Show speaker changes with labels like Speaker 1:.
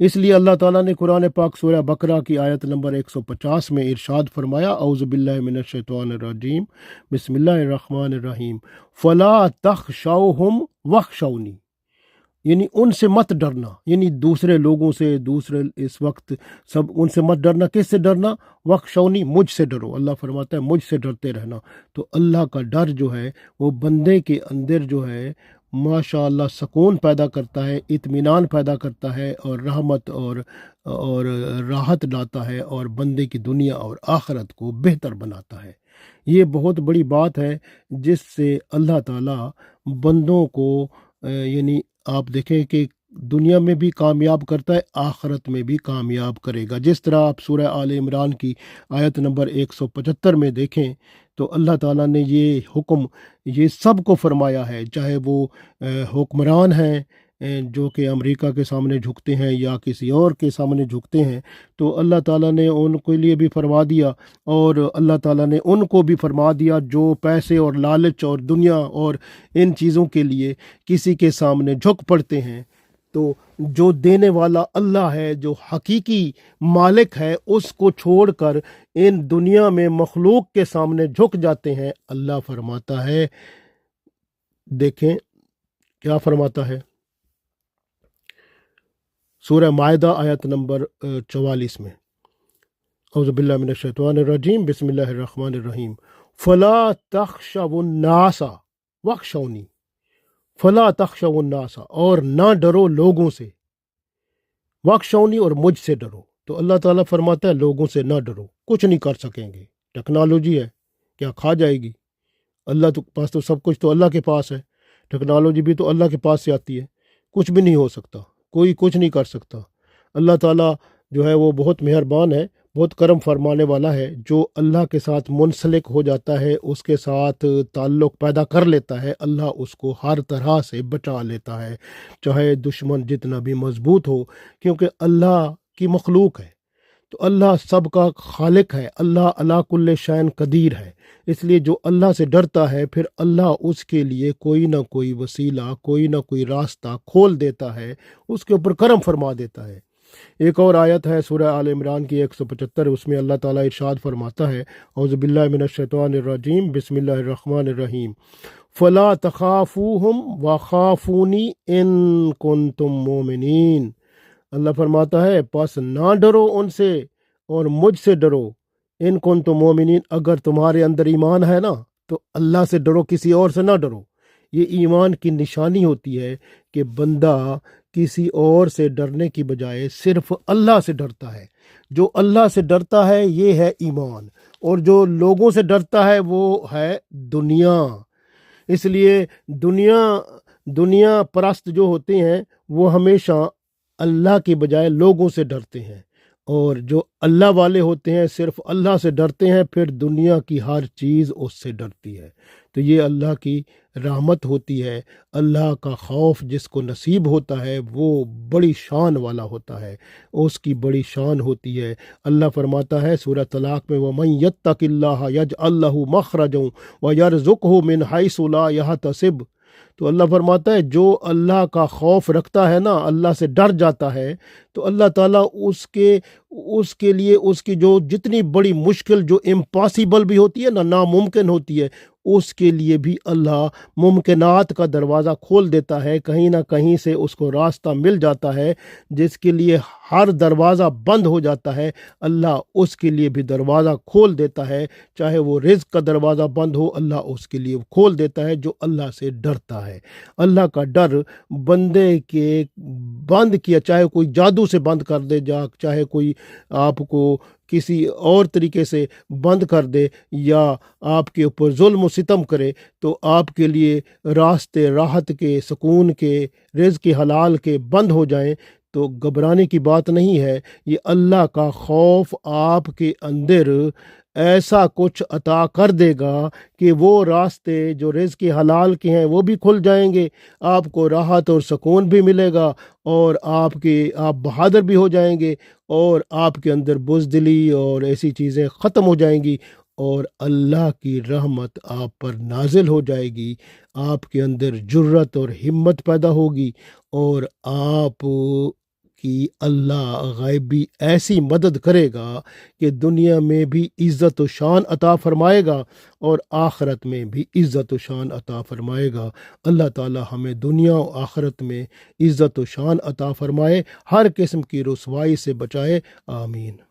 Speaker 1: اس لیے اللہ تعالیٰ نے قرآن پاک سورہ بقرہ کی آیت نمبر 150 میں ارشاد فرمایا، اعوذ باللہ من الشیطان الرجیم، بسم اللہ الرحمن الرحیم، فلا تخشوہم واخشونی، یعنی ان سے مت ڈرنا، یعنی دوسرے لوگوں سے، دوسرے اس وقت سب ان سے مت ڈرنا۔ کس سے ڈرنا؟ واخشونی، مجھ سے ڈرو۔ اللہ فرماتا ہے مجھ سے ڈرتے رہنا۔ تو اللہ کا ڈر جو ہے وہ بندے کے اندر جو ہے ماشاء اللہ سکون پیدا کرتا ہے، اطمینان پیدا کرتا ہے، اور رحمت اور راحت لاتا ہے، اور بندے کی دنیا اور آخرت کو بہتر بناتا ہے۔ یہ بہت بڑی بات ہے جس سے اللہ تعالیٰ بندوں کو یعنی آپ دیکھیں کہ دنیا میں بھی کامیاب کرتا ہے، آخرت میں بھی کامیاب کرے گا۔ جس طرح آپ سورہ آل عمران کی آیت نمبر 175 میں دیکھیں تو اللہ تعالیٰ نے یہ حکم یہ سب کو فرمایا ہے، چاہے وہ حکمران ہیں جو کہ امریکہ کے سامنے جھکتے ہیں یا کسی اور کے سامنے جھکتے ہیں، تو اللہ تعالیٰ نے ان کے لیے بھی فرما دیا، اور اللہ تعالیٰ نے ان کو بھی فرما دیا جو پیسے اور لالچ اور دنیا اور ان چیزوں کے لیے کسی کے سامنے جھک پڑتے ہیں۔ تو جو دینے والا اللہ ہے، جو حقیقی مالک ہے، اس کو چھوڑ کر ان دنیا میں مخلوق کے سامنے جھک جاتے ہیں۔ اللہ فرماتا ہے، دیکھیں کیا فرماتا ہے سورہ مائدہ آیت نمبر 44 میں، اعوذ باللہ من الشیطان الرجیم، بسم اللہ الرحمن الرحیم، فلا تخشوا الناس واخشونی، فلا تخشوا الناس، اور نہ ڈرو لوگوں سے، واخشونی، اور مجھ سے ڈرو۔ تو اللہ تعالیٰ فرماتا ہے لوگوں سے نہ ڈرو، کچھ نہیں کر سکیں گے، ٹیکنالوجی ہے کیا کھا جائے گی؟ اللہ کے پاس تو سب کچھ تو اللہ کے پاس ہے، ٹیکنالوجی بھی تو اللہ کے پاس سے آتی ہے، کچھ بھی نہیں ہو سکتا، کوئی کچھ نہیں کر سکتا۔ اللہ تعالیٰ جو ہے وہ بہت مہربان ہے، بہت کرم فرمانے والا ہے۔ جو اللہ کے ساتھ منسلک ہو جاتا ہے، اس کے ساتھ تعلق پیدا کر لیتا ہے، اللہ اس کو ہر طرح سے بچا لیتا ہے، چاہے دشمن جتنا بھی مضبوط ہو، کیونکہ اللہ کی مخلوق ہے تو اللہ سب کا خالق ہے، اللہ علی کل شیء قدیر ہے۔ اس لیے جو اللہ سے ڈرتا ہے، پھر اللہ اس کے لیے کوئی نہ کوئی وسیلہ، کوئی نہ کوئی راستہ کھول دیتا ہے، اس کے اوپر کرم فرما دیتا ہے۔ ایک اور آیت ہے سورہ آل عمران کی 175، اس میں اللہ تعالیٰ ارشاد فرماتا ہے، اعوذ باللہ من الشیطان الرجیم، بسم اللہ الرحمن الرحیم، فلا تخافوہم وخافونی ان کنتم مومنین۔ اللہ فرماتا ہے پس نہ ڈرو ان سے اور مجھ سے ڈرو، ان کنتم مومنین، اگر تمہارے اندر ایمان ہے نا تو اللہ سے ڈرو، کسی اور سے نہ ڈرو۔ یہ ایمان کی نشانی ہوتی ہے کہ بندہ کسی اور سے ڈرنے کی بجائے صرف اللہ سے ڈرتا ہے۔ جو اللہ سے ڈرتا ہے یہ ہے ایمان، اور جو لوگوں سے ڈرتا ہے وہ ہے دنیا۔ اس لیے دنیا پرست جو ہوتے ہیں وہ ہمیشہ اللہ کے بجائے لوگوں سے ڈرتے ہیں، اور جو اللہ والے ہوتے ہیں صرف اللہ سے ڈرتے ہیں، پھر دنیا کی ہر چیز اس سے ڈرتی ہے۔ تو یہ اللہ کی رحمت ہوتی ہے۔ اللہ کا خوف جس کو نصیب ہوتا ہے وہ بڑی شان والا ہوتا ہے، اس کی بڑی شان ہوتی ہے۔ اللہ فرماتا ہے سورہ طلاق میں، وَمَن يَتَّقِ اللَّهَ يَجْعَل لَّهُ مَخْرَجًا وَيَرْزُقْهُ مِنْ حَيْثُ لَا يَحْتَسِبُ۔ تو اللہ فرماتا ہے جو اللہ کا خوف رکھتا ہے نا، اللہ سے ڈر جاتا ہے، تو اللہ تعالیٰ اس کے لیے اس کی جو جتنی بڑی مشکل، جو امپاسبل بھی ہوتی ہے نا، ناممکن ہوتی ہے، اس کے لیے بھی اللہ ممکنات کا دروازہ کھول دیتا ہے، کہیں نہ کہیں سے اس کو راستہ مل جاتا ہے۔ جس کے لیے ہر دروازہ بند ہو جاتا ہے، اللہ اس کے لیے بھی دروازہ کھول دیتا ہے، چاہے وہ رزق کا دروازہ بند ہو، اللہ اس کے لیے کھول دیتا ہے جو اللہ سے ڈرتا ہے۔ اللہ کا ڈر بندے کے بند کیا، چاہے کوئی جادو سے بند کر دے، چاہے کوئی آپ کو کسی اور طریقے سے بند کر دے، یا آپ کے اوپر ظلم و ستم کرے، تو آپ کے لیے راستے راحت کے، سکون کے، رزق حلال کے بند ہو جائیں تو گھبرانے کی بات نہیں ہے۔ یہ اللہ کا خوف آپ کے اندر ایسا کچھ عطا کر دے گا کہ وہ راستے جو رزق حلال کے ہیں وہ بھی کھل جائیں گے، آپ کو راحت اور سکون بھی ملے گا، اور آپ بہادر بھی ہو جائیں گے، اور آپ کے اندر بزدلی اور ایسی چیزیں ختم ہو جائیں گی، اور اللہ کی رحمت آپ پر نازل ہو جائے گی، آپ کے اندر جرت اور ہمت پیدا ہوگی، اور آپ کہ اللہ غیبی ایسی مدد کرے گا کہ دنیا میں بھی عزت و شان عطا فرمائے گا اور آخرت میں بھی عزت و شان عطا فرمائے گا۔ اللہ تعالی ہمیں دنیا و آخرت میں عزت و شان عطا فرمائے، ہر قسم کی رسوائی سے بچائے، آمین۔